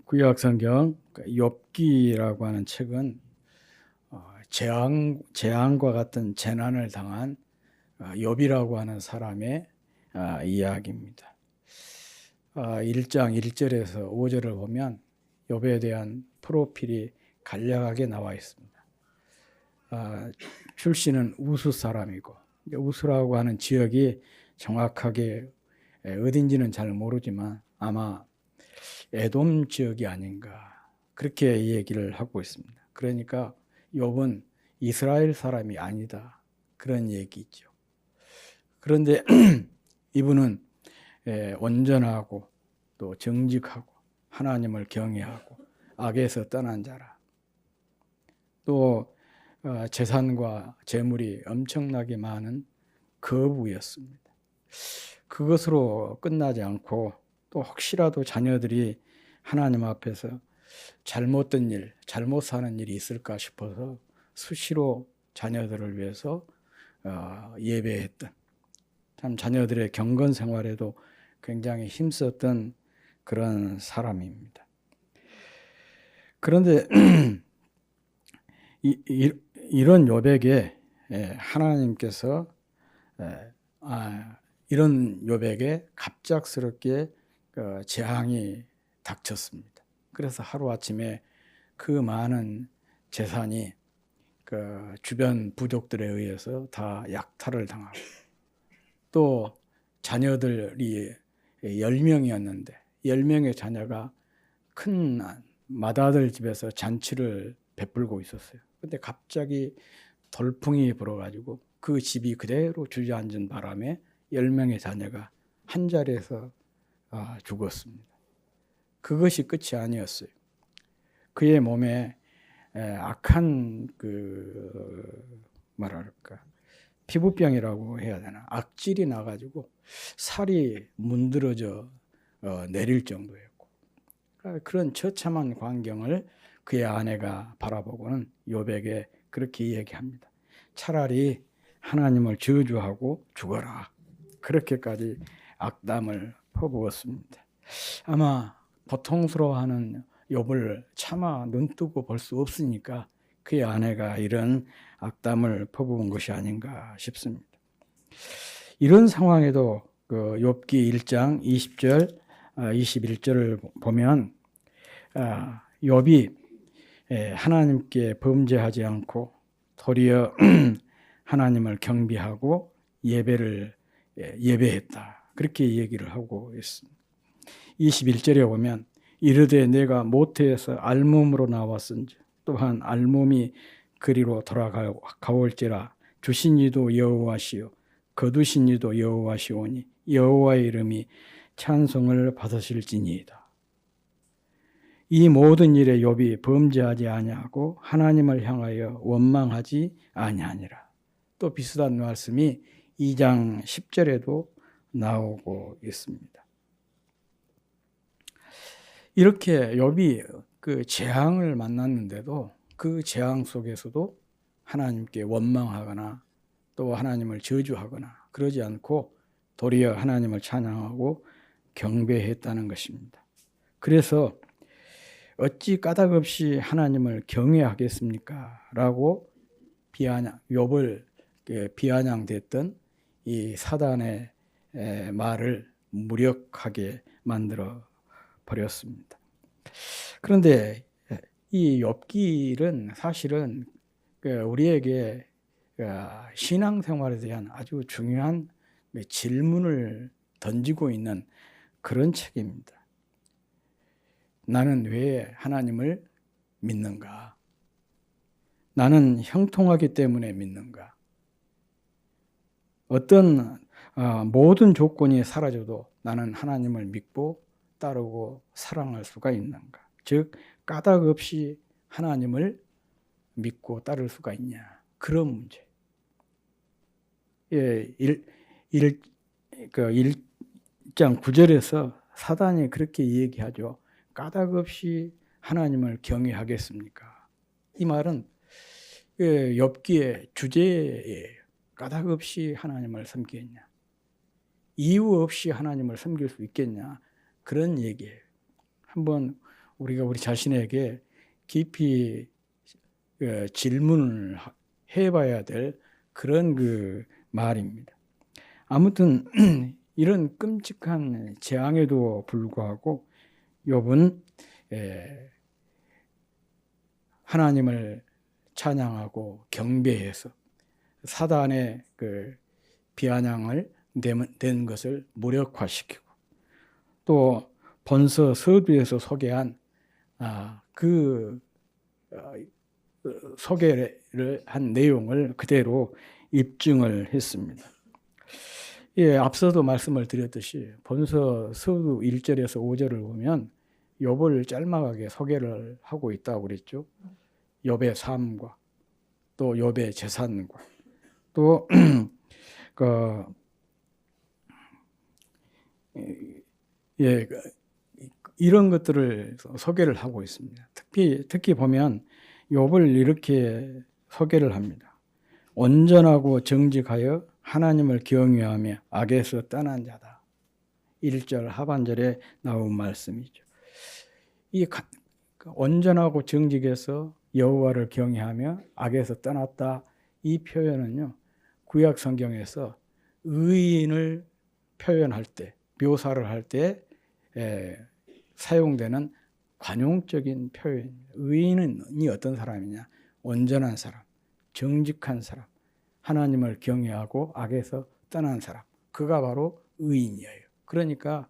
구약 성경 욥기라고 하는 책은 재앙과 같은 재난을 당한 욥이라고 하는 사람의 이야기입니다. 1장 1절에서 5절을 보면 욥에 대한 프로필이 간략하게 나와 있습니다. 출신은 우스 사람이고, 우스라고 하는 지역이 정확하게 어딘지는 잘 모르지만 아마 에돔 지역이 아닌가, 그렇게 얘기를 하고 있습니다. 그러니까 욥은 이스라엘 사람이 아니다, 그런 얘기죠. 그런데 이분은 온전하고 또 정직하고 하나님을 경외하고 악에서 떠난 자라. 또 재산과 재물이 엄청나게 많은 거부였습니다. 그것으로 끝나지 않고 또 혹시라도 자녀들이 하나님 앞에서 잘못된 일, 잘못 사는 일이 있을까 싶어서 수시로 자녀들을 위해서 예배했던, 참 자녀들의 경건 생활에도 굉장히 힘썼던 그런 사람입니다. 그런데 이런 욥에게 하나님께서 이런 욥에게 갑작스럽게 재앙이 닥쳤습니다. 그래서 하루아침에 그 많은 재산이 주변 부족들에 의해서 다 약탈을 당하고, 또 자녀들이 10명이었는데 10명의 자녀가 큰 맏아들 집에서 잔치를 베풀고 있었어요. 근데 갑자기 돌풍이 불어가지고 그 집이 그대로 주저앉은 바람에 10명의 자녀가 한 자리에서 죽었습니다. 그것이 끝이 아니었어요. 그의 몸에 악한 피부병이라고 해야 되나, 악질이 나가지고 살이 문드러져 내릴 정도였고, 그런 처참한 광경을 그의 아내가 바라보고는 욥에게 그렇게 얘기합니다. 차라리 하나님을 저주하고 죽어라. 그렇게까지 악담을 퍼부었습니다. 아마 고통스러워하는 욥을 차마 눈뜨고 볼 수 없으니까 그의 아내가 이런 악담을 퍼부은 것이 아닌가 싶습니다. 이런 상황에도 욥기 1장 20절, 21절을 보면 욥이 하나님께 범죄하지 않고 도리어 하나님을 경배하고 예배했다, 그렇게 얘기를 하고 있습니다. 21절에 보면 이르되 내가 모태에서 알몸으로 나왔은지 또한 알몸이 그리로 돌아가올지라 주신 이도 여호와시요 거두신 이도 여호와시오니 여호와의 이름이 찬송을 받으실지니이다. 이 모든 일에 욥이 범죄하지 아니하고 하나님을 향하여 원망하지 아니하니라. 또 비슷한 말씀이 2장 10절에도 나오고 있습니다. 이렇게 욥이 그 재앙을 만났는데도 그 재앙 속에서도 하나님께 원망하거나 또 하나님을 저주하거나 그러지 않고 도리어 하나님을 찬양하고 경배했다는 것입니다. 그래서 어찌 까닭없이 하나님을 경외하겠습니까? 라고 욥을 비아냥댔던 이 사단의 말을 무력하게 만들어 버렸습니다. 그런데 이 욥기는 사실은 우리에게 신앙생활에 대한 아주 중요한 질문을 던지고 있는 그런 책입니다. 나는 왜 하나님을 믿는가? 나는 형통하기 때문에 믿는가? 어떤 모든 조건이 사라져도 나는 하나님을 믿고 따르고 사랑할 수가 있는가? 즉 까닭 없이 하나님을 믿고 따를 수가 있냐? 그런 문제. 1장 9절에서 사단이 그렇게 얘기하죠. 까닭 없이 하나님을 경외하겠습니까? 이 말은 욥기의 주제예요. 까닭 없이 하나님을 섬기겠냐? 이유 없이 하나님을 섬길 수 있겠냐? 그런 얘기예요. 한번 우리가 우리 자신에게 깊이 질문을 해봐야 될 그런 그 말입니다. 아무튼 이런 끔찍한 재앙에도 불구하고 욥은 하나님을 찬양하고 경배해서 사단의 그 비아냥을 낸 것을 무력화시키고 또 본서 서두에서 소개한 그 소개를 한 내용을 그대로 입증을 했습니다. 예, 앞서도 말씀을 드렸듯이 본서 서두 1절에서 5절을 보면 욥을 짤막하게 소개를 하고 있다고 그랬죠. 욥의 삶과 또 욥의 재산과 또 이런 것들을 소개를 하고 있습니다. 특히 보면 욥을 이렇게 소개를 합니다. 온전하고 정직하여 하나님을 경외하며 악에서 떠난 자다. 1절 하반절에 나온 말씀이죠. 이 온전하고 정직해서 여호와를 경외하며 악에서 떠났다. 이 표현은요, 구약 성경에서 의인을 표현할 때, 묘사를 할 때 사용되는 관용적인 표현입니다. 의인이 어떤 사람이냐? 온전한 사람, 정직한 사람, 하나님을 경외하고 악에서 떠난 사람. 그가 바로 의인이에요. 그러니까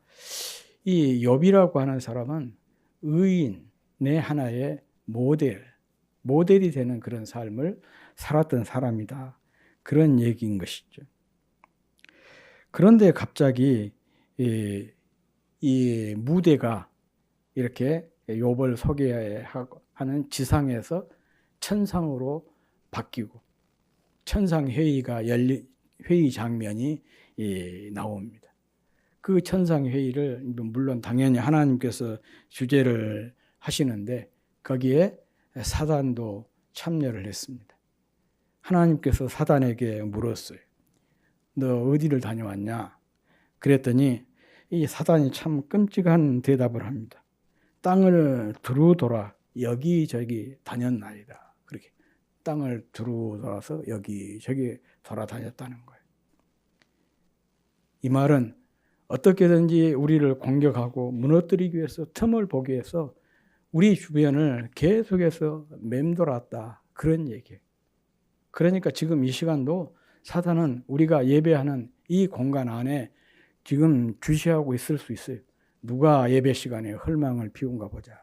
이 욥이라고 하는 사람은 의인의 하나의 모델이 되는 그런 삶을 살았던 사람이다. 그런 얘기인 것이죠. 그런데 갑자기 이 무대가 이렇게 욥을 소개하는 지상에서 천상으로 바뀌고 천상 회의 장면이 나옵니다. 그 천상 회의를 물론 당연히 하나님께서 주재를 하시는데 거기에 사단도 참여를 했습니다. 하나님께서 사단에게 물었어요. 너 어디를 다녀왔냐? 그랬더니 이 사단이 참 끔찍한 대답을 합니다. 땅을 두루 돌아 여기저기 다녔나이다. 그렇게 땅을 두루 돌아서 여기저기 돌아다녔다는 거예요. 이 말은 어떻게든지 우리를 공격하고 무너뜨리기 위해서 틈을 보기 위해서 우리 주변을 계속해서 맴돌았다. 그런 얘기예요. 그러니까 지금 이 시간도 사단은 우리가 예배하는 이 공간 안에 지금 주시하고 있을 수 있어요. 누가 예배 시간에 헐망을 피운가 보자.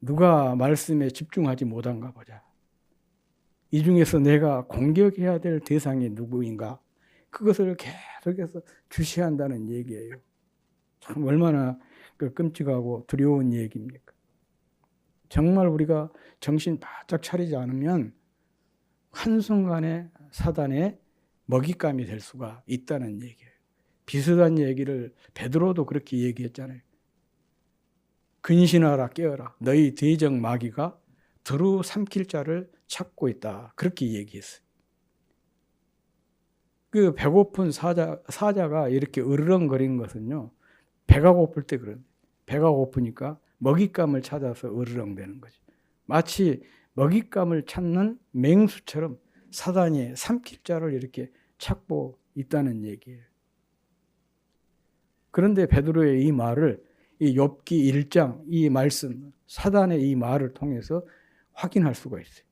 누가 말씀에 집중하지 못한가 보자. 이 중에서 내가 공격해야 될 대상이 누구인가? 그것을 계속해서 주시한다는 얘기예요. 참 얼마나 끔찍하고 두려운 얘기입니까? 정말 우리가 정신 바짝 차리지 않으면 한순간에 사단의 먹잇감이 될 수가 있다는 얘기예요. 비슷한 얘기를 베드로도 그렇게 얘기했잖아요. 근신하라 깨어라. 너희 대적 마귀가 두루 삼킬 자를 찾고 있다. 그렇게 얘기했어요. 그 배고픈 사자가 이렇게 으르렁거리는 것은요. 배가 고플 때 그런. 배가 고프니까 먹잇감을 찾아서 으르렁대는 거죠. 마치 먹잇감을 찾는 맹수처럼 사단이 삼킬 자를 이렇게 찾고 있다는 얘기예요. 그런데 베드로의 이 말을 이 욥기 1장 이 말씀 사단의 이 말을 통해서 확인할 수가 있어요.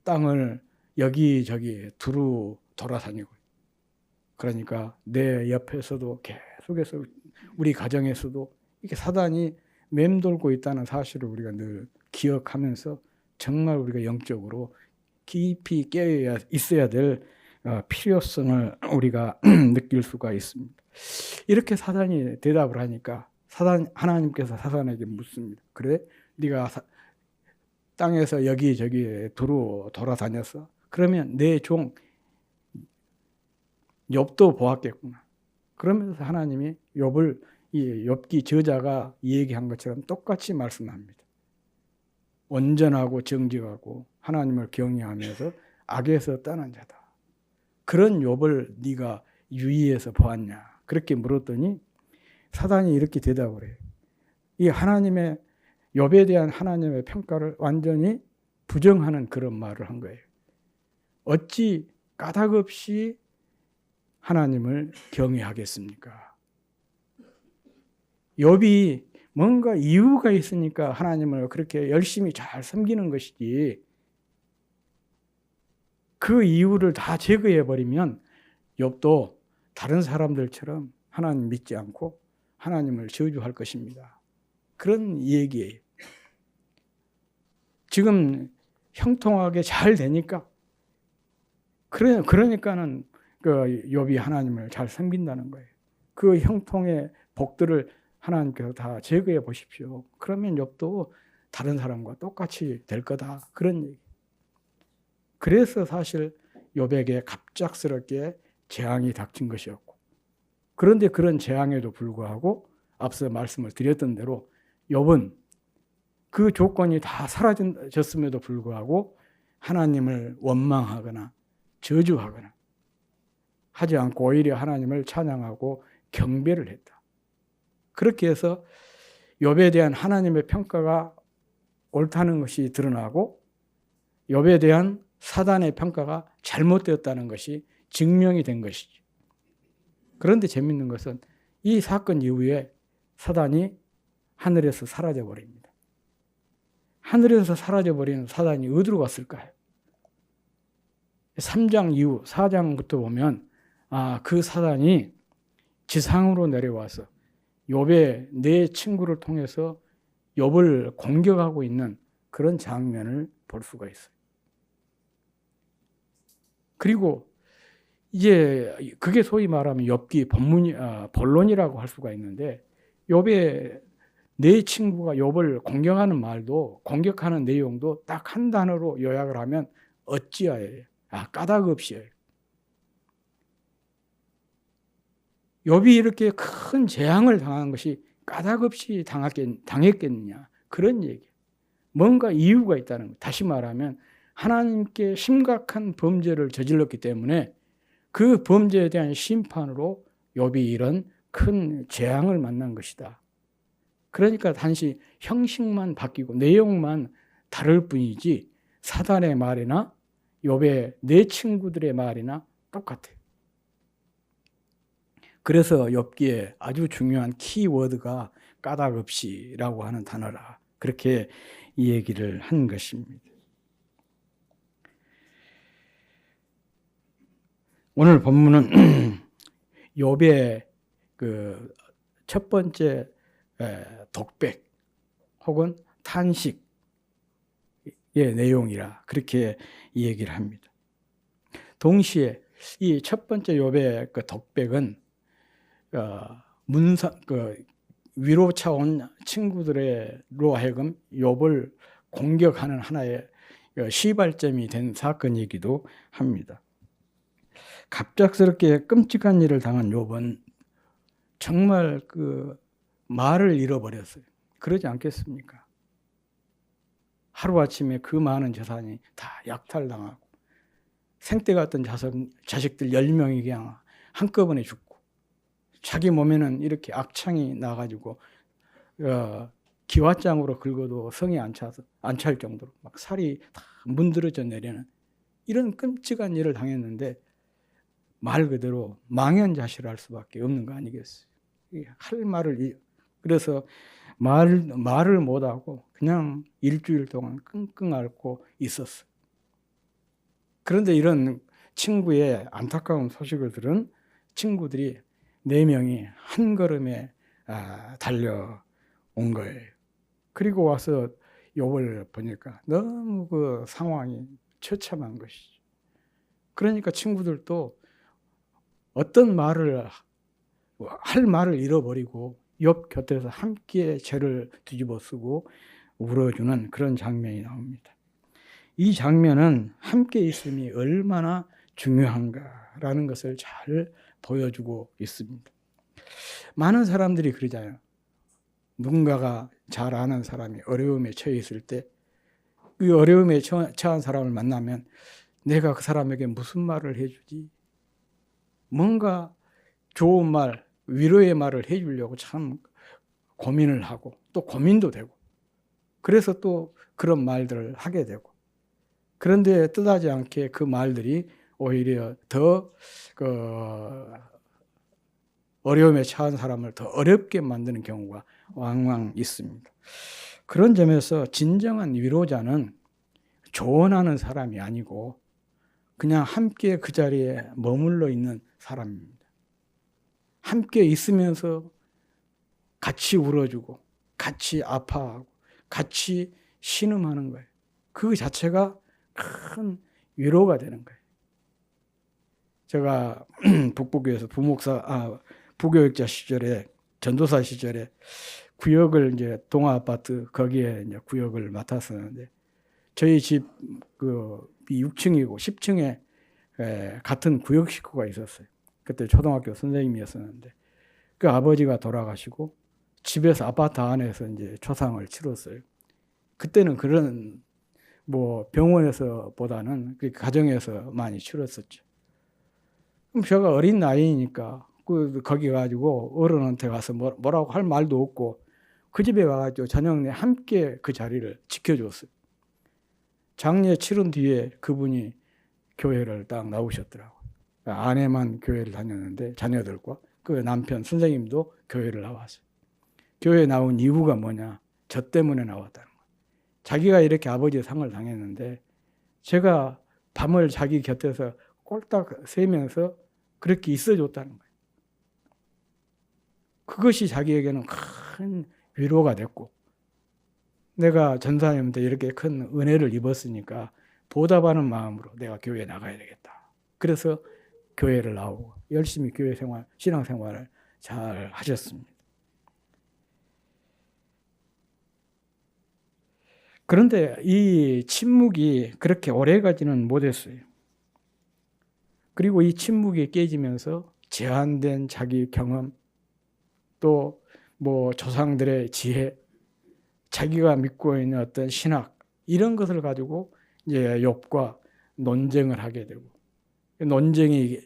땅을 여기저기 두루 돌아다니고 그러니까 내 옆에서도 계속해서 우리 가정에서도 이렇게 사단이 맴돌고 있다는 사실을 우리가 늘 기억하면서 정말 우리가 영적으로 깊이 깨어 있어야 될 필요성을 우리가 느낄 수가 있습니다. 이렇게 사단이 대답을 하니까 하나님께서 사단에게 묻습니다. 그래? 네가 땅에서 여기저기 두루 돌아다녔어? 그러면 내 종 욥도 보았겠구나. 그러면서 하나님이 욥을 이 욥기 저자가 얘기한 것처럼 똑같이 말씀합니다. 온전하고 정직하고 하나님을 경외하면서 악에서 떠난 자다. 그런 욥을 네가 유의해서 보았냐? 그렇게 물었더니 사단이 이렇게 대답을 해요. 이 하나님의 욥에 대한 하나님의 평가를 완전히 부정하는 그런 말을 한 거예요. 어찌 까닭없이 하나님을 경외하겠습니까? 욥이 뭔가 이유가 있으니까 하나님을 그렇게 열심히 잘 섬기는 것이지, 그 이유를 다 제거해버리면 욥도 다른 사람들처럼 하나님 믿지 않고 하나님을 저주할 것입니다. 그런 얘기예요. 지금 형통하게 잘 되니까, 그러니까는 그 욥이 하나님을 잘 섬긴다는 거예요. 그 형통의 복들을 하나님께서 다 제거해 보십시오. 그러면 욥도 다른 사람과 똑같이 될 거다. 그런 얘기. 그래서 사실 욥에게 갑작스럽게 재앙이 닥친 것이었고, 그런데 그런 재앙에도 불구하고 앞서 말씀을 드렸던 대로 욥은 그 조건이 다 사라졌음에도 불구하고 하나님을 원망하거나 저주하거나 하지 않고 오히려 하나님을 찬양하고 경배를 했다. 그렇게 해서 욥에 대한 하나님의 평가가 옳다는 것이 드러나고 욥에 대한 사단의 평가가 잘못되었다는 것이 증명이 된 것이죠. 그런데 재밌는 것은 이 사건 이후에 사단이 하늘에서 사라져 버립니다. 하늘에서 사라져 버리는 사단이 어디로 갔을까요? 3장 이후 4장부터 보면 그 사단이 지상으로 내려와서 욥의 네 친구를 통해서 욥을 공격하고 있는 그런 장면을 볼 수가 있어요. 그리고 이제 그게 소위 말하면 욥기 본론이라고 할 수가 있는데, 욥의 네 친구가 욥을 공격하는 말도, 공격하는 내용도 딱 한 단어로 요약을 하면 어찌하여요. 까닭없이요. 욥이 이렇게 큰 재앙을 당한 것이 까닭없이 당했겠느냐, 그런 얘기. 뭔가 이유가 있다는 것. 다시 말하면 하나님께 심각한 범죄를 저질렀기 때문에 그 범죄에 대한 심판으로 욥이 이런 큰 재앙을 만난 것이다. 그러니까 단지 형식만 바뀌고 내용만 다를 뿐이지 사단의 말이나 욥의 네 친구들의 말이나 똑같아요. 그래서 욥기에 아주 중요한 키워드가 까닭없이라고 하는 단어라, 그렇게 이 얘기를 한 것입니다. 오늘 본문은 욥의 그 첫 번째 독백 혹은 탄식의 내용이라 그렇게 얘기를 합니다. 동시에 이 첫 번째 욥의 그 독백은 위로차 온 친구들로 하여금 욥을 공격하는 하나의 시발점이 된 사건이기도 합니다. 갑작스럽게 끔찍한 일을 당한 욥은 정말 그 말을 잃어버렸어요. 그러지 않겠습니까? 하루아침에 그 많은 재산이 다 약탈당하고 생때 같던 자식들 10명이 그냥 한꺼번에 죽고, 자기 몸에는 이렇게 악창이 나가지고 기왓장으로 긁어도 성이 안 찰 정도로 막 살이 다 문드러져 내리는 이런 끔찍한 일을 당했는데, 말 그대로 망연자실할 수밖에 없는 거 아니겠어요? 할 말을, 그래서 말을 못하고 그냥 일주일 동안 끙끙 앓고 있었어요. 그런데 이런 친구의 안타까운 소식을 들은 친구들이 4명이 한 걸음에 달려온 거예요. 그리고 와서 욥을 보니까 너무 그 상황이 처참한 것이죠. 그러니까 친구들도 어떤 말을 할 말을 잃어버리고 욥 곁에서 함께 죄를 뒤집어 쓰고 울어주는 그런 장면이 나옵니다. 이 장면은 함께 있음이 얼마나 중요한가라는 것을 잘 보여주고 있습니다. 많은 사람들이 그러잖아요. 누군가가 잘 아는 사람이 어려움에 처해 있을 때 그 어려움에 처한 사람을 만나면 내가 그 사람에게 무슨 말을 해주지? 뭔가 좋은 말, 위로의 말을 해주려고 참 고민을 하고 또 고민도 되고, 그래서 또 그런 말들을 하게 되고, 그런데 뜻하지 않게 그 말들이 오히려 더 어려움에 처한 사람을 더 어렵게 만드는 경우가 왕왕 있습니다. 그런 점에서 진정한 위로자는 조언하는 사람이 아니고 그냥 함께 그 자리에 머물러 있는 사람입니다. 함께 있으면서 같이 울어주고 같이 아파하고 같이 신음하는 거예요. 그 자체가 큰 위로가 되는 거예요. 제가 북부교에서 부교육자 시절에, 전도사 시절에 구역을 이제 동아아파트 거기에 이제 구역을 맡았었는데, 저희 집 6층이고 10층에 같은 구역 식구가 있었어요. 그때 초등학교 선생님이었었는데, 그 아버지가 돌아가시고 집에서 아파트 안에서 이제 초상을 치렀어요. 그때는 그런 병원에서보다는 그 가정에서 많이 치렀었죠. 그럼 제가 어린 나이니까 거기 가지고 어른한테 가서 뭐라고 할 말도 없고 그 집에 가가지고 저녁 내 함께 그 자리를 지켜줬어요. 장례 치른 뒤에 그분이 교회를 딱 나오셨더라고요. 아내만 교회를 다녔는데 자녀들과 그 남편 선생님도 교회를 나왔어요. 교회에 나온 이유가 뭐냐? 저 때문에 나왔다는 거예요. 자기가 이렇게 아버지의 상을 당했는데 제가 밤을 자기 곁에서 꼴딱 새면서 그렇게 있어줬다는 거예요. 그것이 자기에게는 큰 위로가 됐고, 내가 전사님한테 이렇게 큰 은혜를 입었으니까 보답하는 마음으로 내가 교회에 나가야 되겠다. 그래서 교회를 나오고 열심히 교회 생활, 신앙생활을 잘 하셨습니다. 그런데 이 침묵이 그렇게 오래가지는 못했어요. 그리고 이 침묵이 깨지면서 제한된 자기 경험, 또 조상들의 지혜, 자기가 믿고 있는 어떤 신학, 이런 것을 가지고 이제 욥과 논쟁을 하게 되고, 논쟁이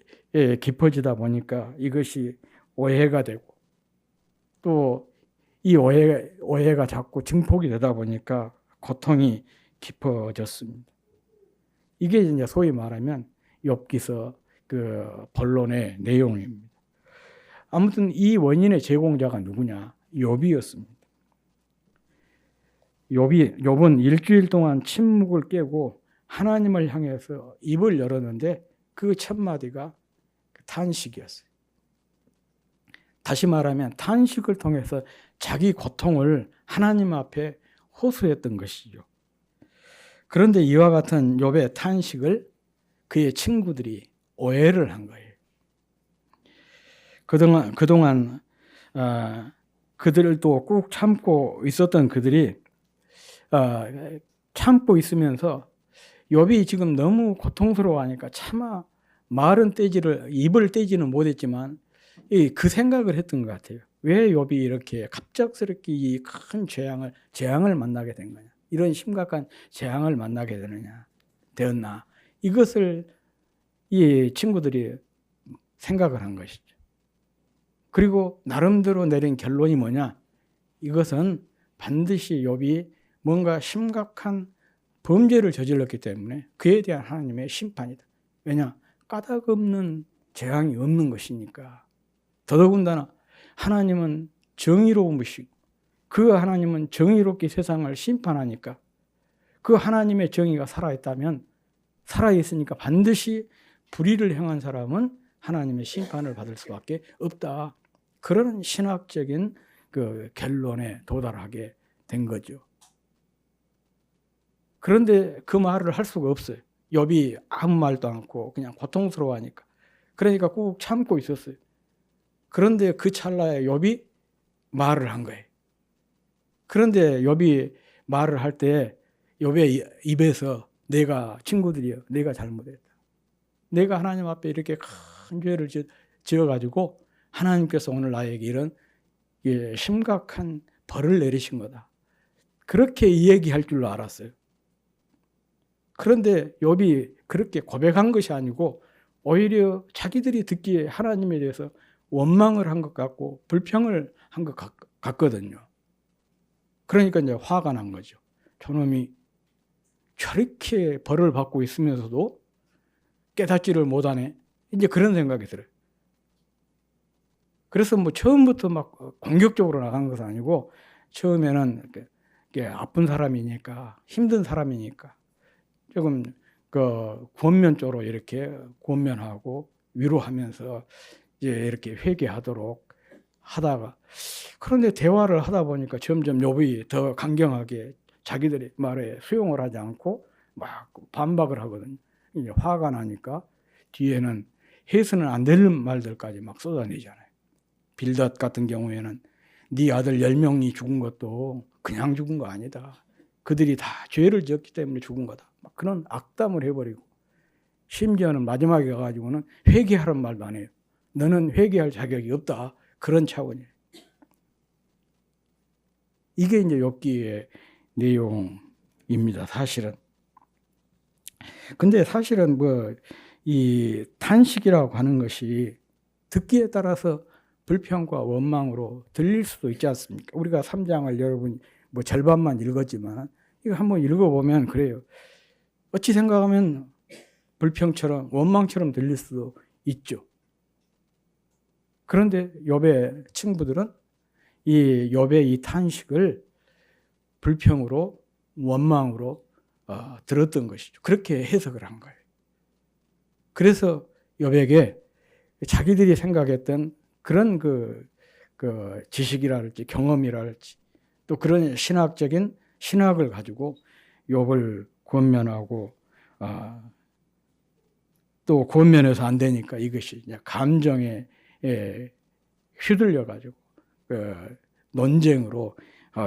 깊어지다 보니까 이것이 오해가 되고, 또 이 오해가 자꾸 증폭이 되다 보니까 고통이 깊어졌습니다. 이게 이제 소위 말하면 욥기서 그 본론의 내용입니다. 아무튼 이 원인의 제공자가 누구냐? 욥이었습니다. 욥은 일주일 동안 침묵을 깨고 하나님을 향해서 입을 열었는데 그 첫 마디가 탄식이었어요. 다시 말하면 탄식을 통해서 자기 고통을 하나님 앞에 호소했던 것이죠. 그런데 이와 같은 욥의 탄식을 그의 친구들이 오해를 한 거예요. 그동안 그들을 또 꾹 참고 있었던 그들이 참고 있으면서 욥이 지금 너무 고통스러워하니까 차마 입을 떼지는 못했지만 그 생각을 했던 것 같아요. 왜 욥이 이렇게 갑작스럽게 이 큰 재앙을 만나게 된 거냐? 이런 심각한 재앙을 만나게 되었나? 이것을 이 친구들이 생각을 한 것이죠. 그리고 나름대로 내린 결론이 뭐냐? 이것은 반드시 욥이 뭔가 심각한 범죄를 저질렀기 때문에 그에 대한 하나님의 심판이다. 왜냐? 까닭 없는 재앙이 없는 것이니까. 더더군다나 하나님은 정의로우시고 그 하나님은 정의롭게 세상을 심판하니까 그 하나님의 정의가 살아있으니까 반드시 불의를 행한 사람은 하나님의 심판을 받을 수밖에 없다. 그런 신학적인 그 결론에 도달하게 된 거죠. 그런데 그 말을 할 수가 없어요. 욥이 아무 말도 않고 그냥 고통스러워하니까. 그러니까 꾹 참고 있었어요. 그런데 그 찰나에 욥이 말을 한 거예요. 그런데 욥이 말을 할 때 욥의 입에서 내가 잘못했다. 내가 하나님 앞에 이렇게 큰 죄를 지어가지고 하나님께서 오늘 나에게 이런 심각한 벌을 내리신 거다. 그렇게 이야기할 줄로 알았어요. 그런데 욥이 그렇게 고백한 것이 아니고 오히려 자기들이 듣기에 하나님에 대해서 원망을 한 것 같고 불평을 한 것 같거든요. 그러니까 이제 화가 난 거죠. 저놈이 저렇게 벌을 받고 있으면서도 깨닫지를 못하네. 이제 그런 생각이 들어요. 그래서 뭐 처음부터 막 공격적으로 나간 것은 아니고, 처음에는 이렇게 아픈 사람이니까, 힘든 사람이니까 조금 그 권면적으로 이렇게 권면하고 위로하면서 이제 이렇게 회개하도록 하다가, 그런데 대화를 하다 보니까 점점 욥이 더 강경하게 자기들의 말에 수용을 하지 않고 막 반박을 하거든요. 이제 화가 나니까 뒤에는 해서는 안 될 말들까지 막 쏟아내잖아요. 빌닷 같은 경우에는 네 아들 10명이 죽은 것도 그냥 죽은 거 아니다. 그들이 다 죄를 지었기 때문에 죽은 거다. 막 그런 악담을 해버리고, 심지어는 마지막에 가가지고는 회개하라는 말도 안 해요. 너는 회개할 자격이 없다. 그런 차원이에요. 이게 이제 욥기의 내용입니다, 사실은. 근데 사실은 뭐 이 탄식이라고 하는 것이 듣기에 따라서 불평과 원망으로 들릴 수도 있지 않습니까? 우리가 3장을 여러분 뭐 절반만 읽었지만 이거 한번 읽어보면 그래요. 어찌 생각하면 불평처럼 원망처럼 들릴 수도 있죠. 그런데 욥의 친구들은 이 욥의 이 탄식을 불평으로 원망으로 들었던 것이죠. 그렇게 해석을 한 거예요. 그래서 욥에게 자기들이 생각했던 그런 그 지식이랄지 경험이랄지 또 그런 신학적인 신학을 가지고 욥을 권면하고, 또 권면해서 안 되니까 이것이 감정에 휘둘려 가지고 논쟁으로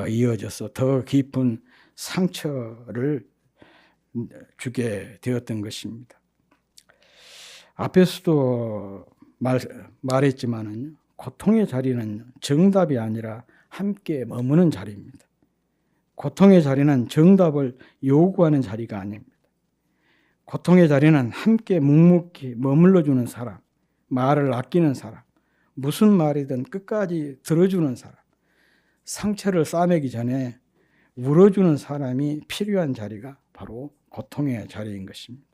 이어져서 더 깊은 상처를 주게 되었던 것입니다. 앞에서도 말했지만은 고통의 자리는 정답이 아니라 함께 머무는 자리입니다. 고통의 자리는 정답을 요구하는 자리가 아닙니다. 고통의 자리는 함께 묵묵히 머물러주는 사람, 말을 아끼는 사람, 무슨 말이든 끝까지 들어주는 사람, 상처를 싸매기 전에 울어주는 사람이 필요한 자리가 바로 고통의 자리인 것입니다.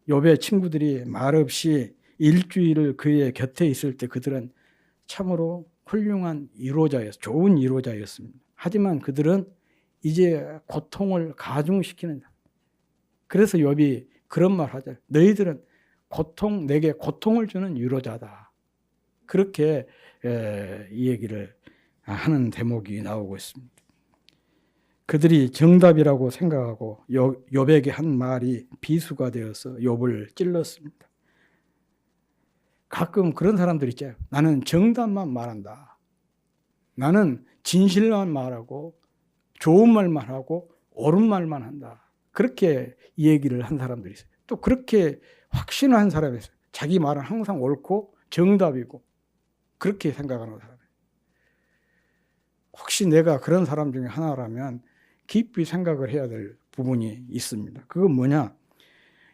욥의 친구들이 말없이 일주일을 그의 곁에 있을 때 그들은 참으로 훌륭한 위로자였습니다. 좋은 위로자였습니다. 하지만 그들은 이제 고통을 가중시키는, 그래서 욥이 그런 말 하죠. 너희들은 내게 고통을 주는 위로자다. 그렇게 이 얘기를 하는 대목이 나오고 있습니다. 그들이 정답이라고 생각하고 욥에게 한 말이 비수가 되어서 욥을 찔렀습니다. 가끔 그런 사람들 있죠. 나는 정답만 말한다. 나는 진실만 말하고 좋은 말만 하고 옳은 말만 한다. 그렇게 이 얘기를 한 사람들이 있어요. 또 그렇게 확신한 사람이 있어요. 자기 말은 항상 옳고 정답이고 그렇게 생각하는 사람이에요. 혹시 내가 그런 사람 중에 하나라면 깊이 생각을 해야 될 부분이 있습니다. 그건 뭐냐?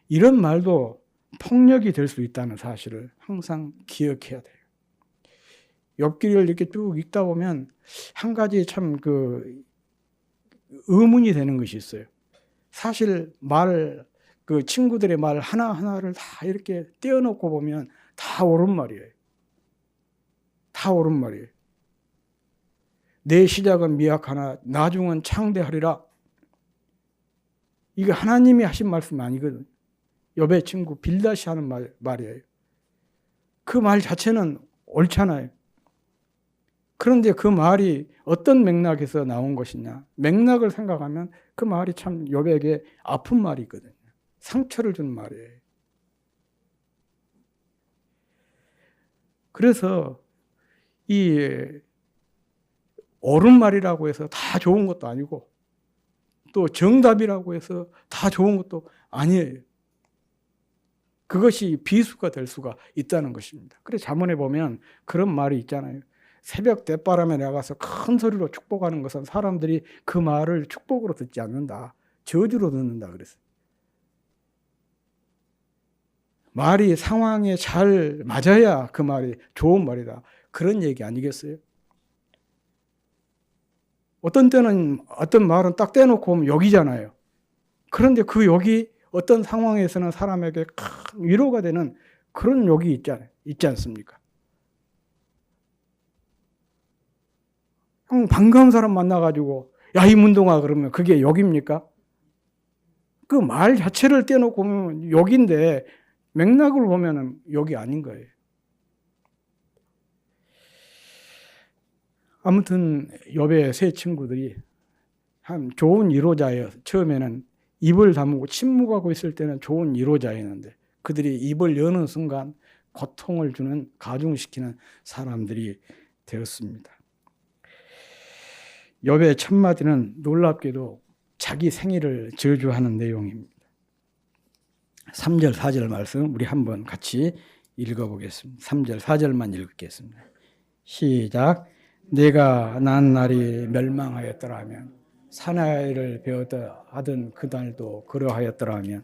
이런 말도 폭력이 될 수 있다는 사실을 항상 기억해야 돼요. 욥기를 이렇게 쭉 읽다 보면 한 가지 참 의문이 되는 것이 있어요. 사실 친구들의 말 하나하나를 다 이렇게 떼어놓고 보면 다 옳은 말이에요. 다 옳은 말이에요. 내 시작은 미약하나 나중은 창대하리라. 이게 하나님이 하신 말씀 아니거든요. 욥의 친구 빌닷이 하는 말이에요. 그 말 자체는 옳잖아요. 그런데 그 말이 어떤 맥락에서 나온 것이냐. 맥락을 생각하면 그 말이 참 욥에게 아픈 말이거든요. 상처를 준 말이에요. 그래서 이 옳은 말이라고 해서 다 좋은 것도 아니고 또 정답이라고 해서 다 좋은 것도 아니에요. 그것이 비수가 될 수가 있다는 것입니다. 그래서 잠언에 보면 그런 말이 있잖아요. 새벽 대바람에 나가서 큰 소리로 축복하는 것은 사람들이 그 말을 축복으로 듣지 않는다. 저주로 듣는다 그랬어요. 말이 상황에 잘 맞아야 그 말이 좋은 말이다. 그런 얘기 아니겠어요? 어떤 때는 어떤 말은 딱 떼놓고 보면 욕이잖아요. 그런데 그 욕이 어떤 상황에서는 사람에게 큰 위로가 되는 그런 욕이 있지 않습니까? 형 반가운 사람 만나가지고 야, 이 문동아 그러면 그게 욕입니까? 그 말 자체를 떼놓고 보면 욕인데 맥락을 보면 욕이 아닌 거예요. 아무튼 욥의 세 친구들이 참 좋은 위로자예요. 처음에는 입을 다물고 침묵하고 있을 때는 좋은 위로자였는데 그들이 입을 여는 순간 고통을 주는 가중시키는 사람들이 되었습니다. 욥의 첫 마디는 놀랍게도 자기 생일을 저주하는 내용입니다. 3절 4절 말씀 우리 한번 같이 읽어보겠습니다. 3절 4절만 읽겠습니다. 시작. 내가 난 날이 멸망하였더라면 사나이를 배우다 하던 그날도 그러하였더라면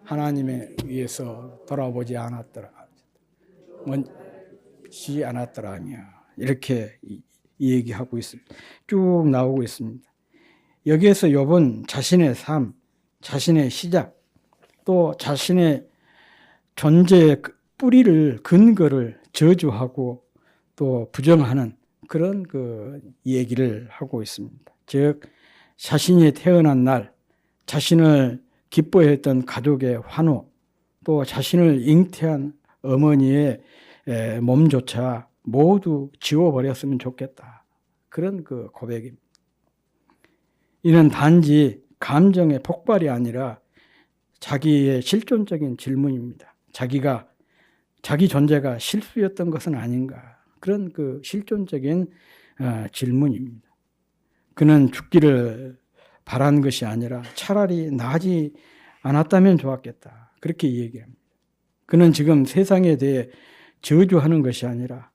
하나님에 의해서 돌아보지 않았더라며 이렇게 얘기하고 있습니다. 쭉 나오고 있습니다. 여기에서 욥은 자신의 삶, 자신의 시작, 또 자신의 존재의 뿌리를 근거를 저주하고 또 부정하는 그런 그 얘기를 하고 있습니다. 즉 자신이 태어난 날 자신을 기뻐했던 가족의 환호 또 자신을 잉태한 어머니의 몸조차 모두 지워버렸으면 좋겠다. 그런 그 고백입니다. 이는 단지 감정의 폭발이 아니라 자기의 실존적인 질문입니다. 자기 존재가 실수였던 것은 아닌가. 그런 그 실존적인 질문입니다. 그는 죽기를 바란 것이 아니라 차라리 나지 않았다면 좋았겠다. 그렇게 얘기합니다. 그는 지금 세상에 대해 저주하는 것이 아니라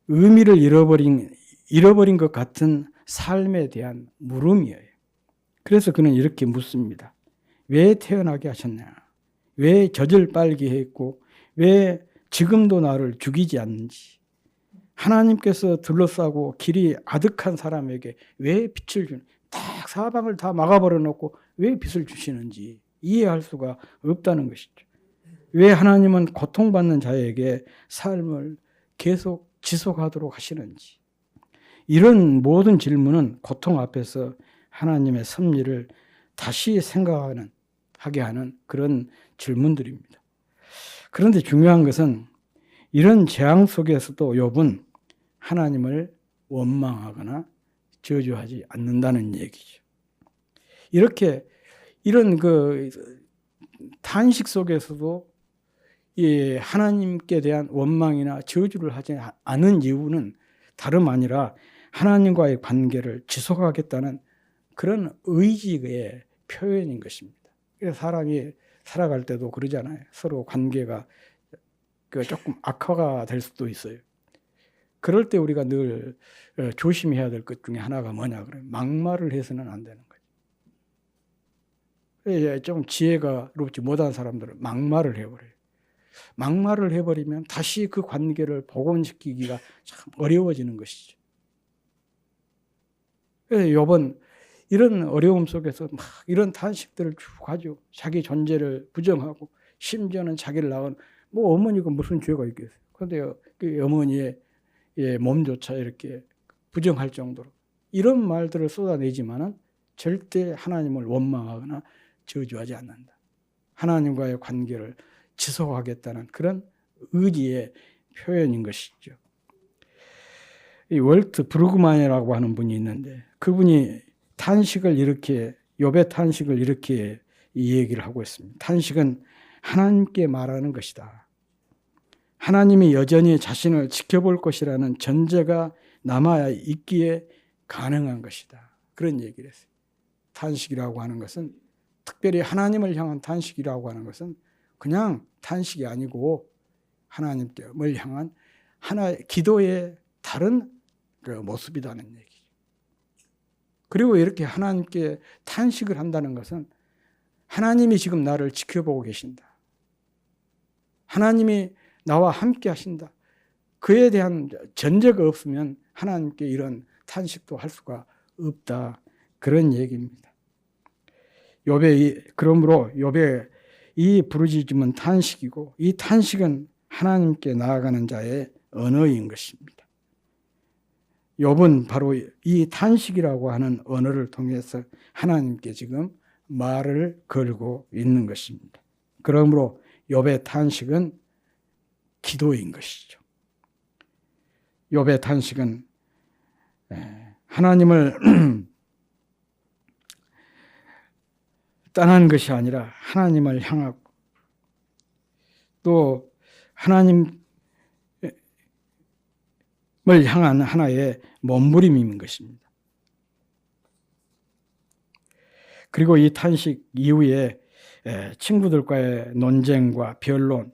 의미를 잃어버린 것 같은 삶에 대한 물음이에요. 그래서 그는 이렇게 묻습니다. 왜 태어나게 하셨냐? 왜 젖을 빨게 했고 왜 지금도 나를 죽이지 않는지, 하나님께서 둘러싸고 길이 아득한 사람에게 왜 빛을 주는, 딱 사방을 다 막아버려 놓고 왜 빛을 주시는지 이해할 수가 없다는 것이죠. 왜 하나님은 고통받는 자에게 삶을 계속 지속하도록 하시는지, 이런 모든 질문은 고통 앞에서 하나님의 섭리를 다시 생각하게 하는 그런 질문들입니다. 그런데 중요한 것은 이런 재앙 속에서도 욥은 하나님을 원망하거나 저주하지 않는다는 얘기죠. 이런 그 탄식 속에서도 하나님께 대한 원망이나 저주를 하지 않은 이유는 다름 아니라 하나님과의 관계를 지속하겠다는 그런 의지의 표현인 것입니다. 그래서 사람이 살아갈 때도 그러잖아요. 서로 관계가 조금 악화가 될 수도 있어요. 그럴 때 우리가 늘 조심해야 될 것 중에 하나가 뭐냐 그러면 막말을 해서는 안 되는 거죠. 좀 지혜가 높지 못한 사람들은 막말을 해버려요. 막말을 해버리면 다시 그 관계를 복원시키기가 참 어려워지는 것이죠. 욥은 이런 어려움 속에서 막 이런 탄식들을 쭉 하죠. 자기 존재를 부정하고 심지어는 자기를 낳은 어머니가 무슨 죄가 있겠어요. 그런데 그 어머니의 몸조차 이렇게 부정할 정도로 이런 말들을 쏟아내지만은 절대 하나님을 원망하거나 저주하지 않는다. 하나님과의 관계를 지속하겠다는 그런 의지의 표현인 것이죠. 이 월트 브루그만이라고 하는 분이 있는데 그분이 욥의 탄식을 이렇게 이 얘기를 하고 있습니다. 탄식은 하나님께 말하는 것이다. 하나님이 여전히 자신을 지켜볼 것이라는 전제가 남아 있기에 가능한 것이다. 그런 얘기를 했어요. 탄식이라고 하는 것은, 특별히 하나님을 향한 탄식이라고 하는 것은 그냥 탄식이 아니고 하나님을 향한 하나의 기도의 다른 그 모습이라는 얘기죠. 그리고 이렇게 하나님께 탄식을 한다는 것은 하나님이 지금 나를 지켜보고 계신다. 하나님이 나와 함께 하신다. 그에 대한 전제가 없으면 하나님께 이런 탄식도 할 수가 없다. 그런 얘기입니다. 그러므로 욥의 이 부르짖음은 탄식이고 이 탄식은 하나님께 나아가는 자의 언어인 것입니다. 욥은 바로 이 탄식이라고 하는 언어를 통해서 하나님께 지금 말을 걸고 있는 것입니다. 그러므로 욥의 탄식은 기도인 것이죠. 욥의 탄식은 하나님을 떠난 것이 아니라 하나님을 향하고 또 하나님을 향한 하나의 몸부림인 것입니다. 그리고 이 탄식 이후에 친구들과의 논쟁과 변론이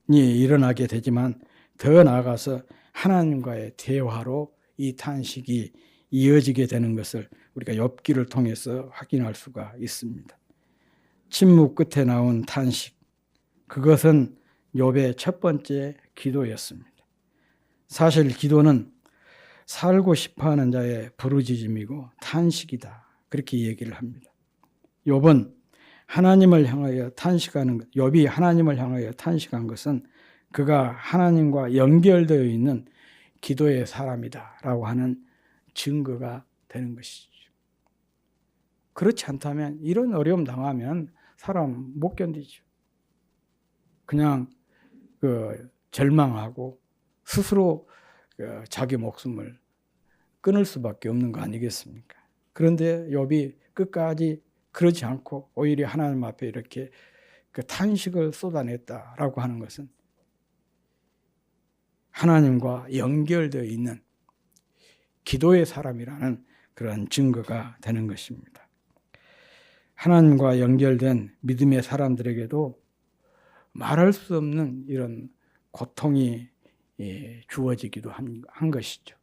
일어나게 되지만 더 나아가서 하나님과의 대화로 이 탄식이 이어지게 되는 것을 우리가 욥기를 통해서 확인할 수가 있습니다. 침묵 끝에 나온 탄식, 그것은 욥의 첫 번째 기도였습니다. 사실 기도는 살고 싶어하는 자의 부르짖음이고 탄식이다, 그렇게 얘기를 합니다. 욥은 하나님을 향하여 탄식하는 것, 욥이 하나님을 향하여 탄식한 것은 그가 하나님과 연결되어 있는 기도의 사람이다라고 하는 증거가 되는 것이죠. 그렇지 않다면 이런 어려움 당하면 사람 못 견디죠. 그냥 절망하고 스스로 자기 목숨을 끊을 수밖에 없는 거 아니겠습니까? 그런데 욥이 끝까지 그러지 않고 오히려 하나님 앞에 이렇게 탄식을 쏟아냈다라고 하는 것은 하나님과 연결되어 있는 기도의 사람이라는 그런 증거가 되는 것입니다. 하나님과 연결된 믿음의 사람들에게도 말할 수 없는 이런 고통이 주어지기도 한 것이죠.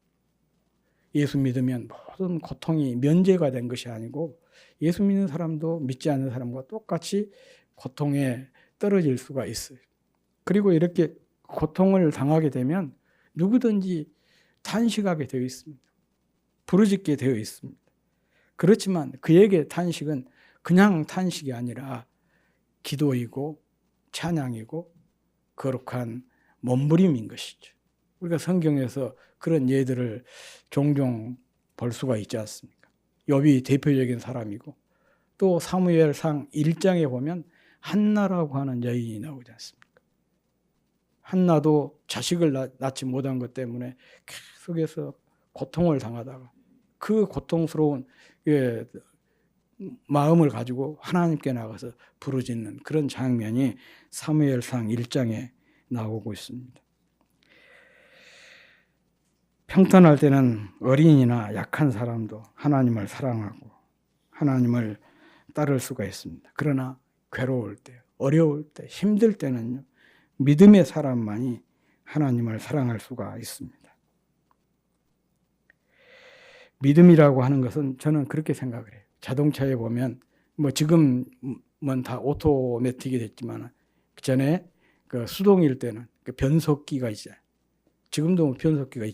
예수 믿으면 모든 고통이 면제가 된 것이 아니고 예수 믿는 사람도 믿지 않는 사람과 똑같이 고통에 떨어질 수가 있어요. 그리고 이렇게 고통을 당하게 되면 누구든지 탄식하게 되어 있습니다. 부르짖게 되어 있습니다. 그렇지만 그에게 탄식은 그냥 탄식이 아니라 기도이고 찬양이고 거룩한 몸부림인 것이죠. 우리가 성경에서 그런 예들을 종종 볼 수가 있지 않습니까? 욥이 대표적인 사람이고 또 사무엘상 1장에 보면 한나라고 하는 여인이 나오지 않습니까? 한나도 자식을 낳지 못한 것 때문에 계속해서 고통을 당하다가 그 고통스러운 마음을 가지고 하나님께 나가서 부르짖는 그런 장면이 사무엘상 1장에 나오고 있습니다. 평탄할 때는 어린이나 약한 사람도 하나님을 사랑하고 하나님을 따를 수가 있습니다. 그러나 괴로울 때, 어려울 때, 힘들 때는요, 믿음의 사람만이 하나님을 사랑할 수가 있습니다. 믿음이라고 하는 것은 저는 그렇게 생각을 해요. 자동차에 보면 지금은 다 오토매틱이 됐지만 그 전에 수동일 때는 변속기가 있어요. 지금도 변속기가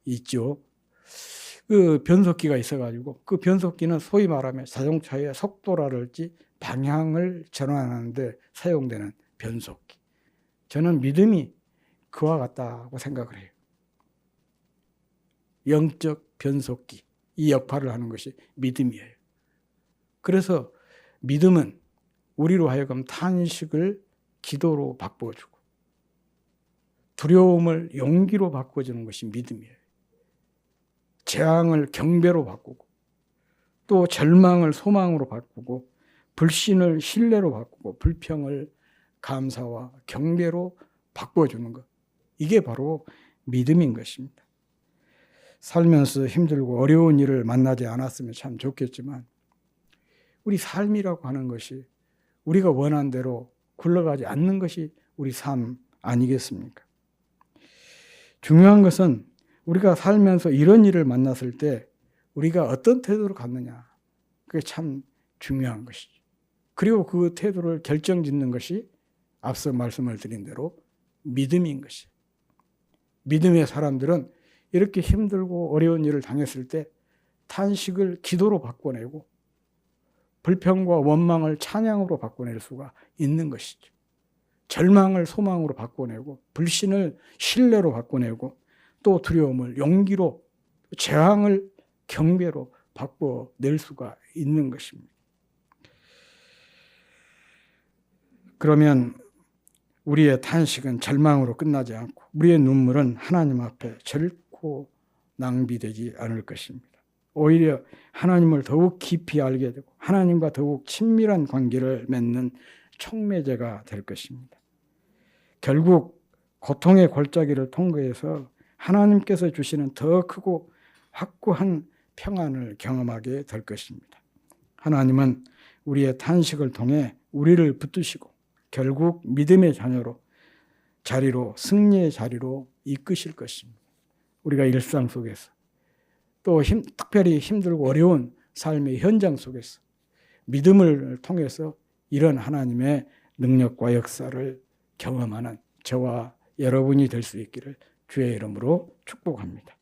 있죠. 그 변속기가 있어가지고 그 변속기는 소위 말하면 자동차의 속도라든지 방향을 전환하는 데 사용되는 변속기. 저는 믿음이 그와 같다고 생각을 해요. 영적 변속기, 이 역할을 하는 것이 믿음이에요. 그래서 믿음은 우리로 하여금 탄식을 기도로 바꿔주고 두려움을 용기로 바꿔주는 것이 믿음이에요. 재앙을 경배로 바꾸고 또 절망을 소망으로 바꾸고 불신을 신뢰로 바꾸고 불평을 감사와 경배로 바꿔주는 것. 이게 바로 믿음인 것입니다. 살면서 힘들고 어려운 일을 만나지 않았으면 참 좋겠지만 우리 삶이라고 하는 것이 우리가 원한 대로 굴러가지 않는 것이 우리 삶 아니겠습니까? 중요한 것은 우리가 살면서 이런 일을 만났을 때 우리가 어떤 태도를 갖느냐, 그게 참 중요한 것이죠. 그리고 그 태도를 결정짓는 것이 앞서 말씀을 드린 대로 믿음인 것이에요. 믿음의 사람들은 이렇게 힘들고 어려운 일을 당했을 때 탄식을 기도로 바꿔내고 불평과 원망을 찬양으로 바꿔낼 수가 있는 것이죠. 절망을 소망으로 바꿔내고 불신을 신뢰로 바꿔내고 또 두려움을 용기로, 재앙을 경배로 바꿔낼 수가 있는 것입니다. 그러면 우리의 탄식은 절망으로 끝나지 않고 우리의 눈물은 하나님 앞에 결코 낭비되지 않을 것입니다. 오히려 하나님을 더욱 깊이 알게 되고 하나님과 더욱 친밀한 관계를 맺는 촉매제가 될 것입니다. 결국 고통의 골짜기를 통과해서 하나님께서 주시는 더 크고 확고한 평안을 경험하게 될 것입니다. 하나님은 우리의 탄식을 통해 우리를 붙드시고 결국 믿음의 자리로 승리의 자리로 이끄실 것입니다. 우리가 일상 속에서 또 특별히 힘들고 어려운 삶의 현장 속에서 믿음을 통해서 이런 하나님의 능력과 역사를 경험하는 저와 여러분이 될 수 있기를 주의 이름으로 축복합니다.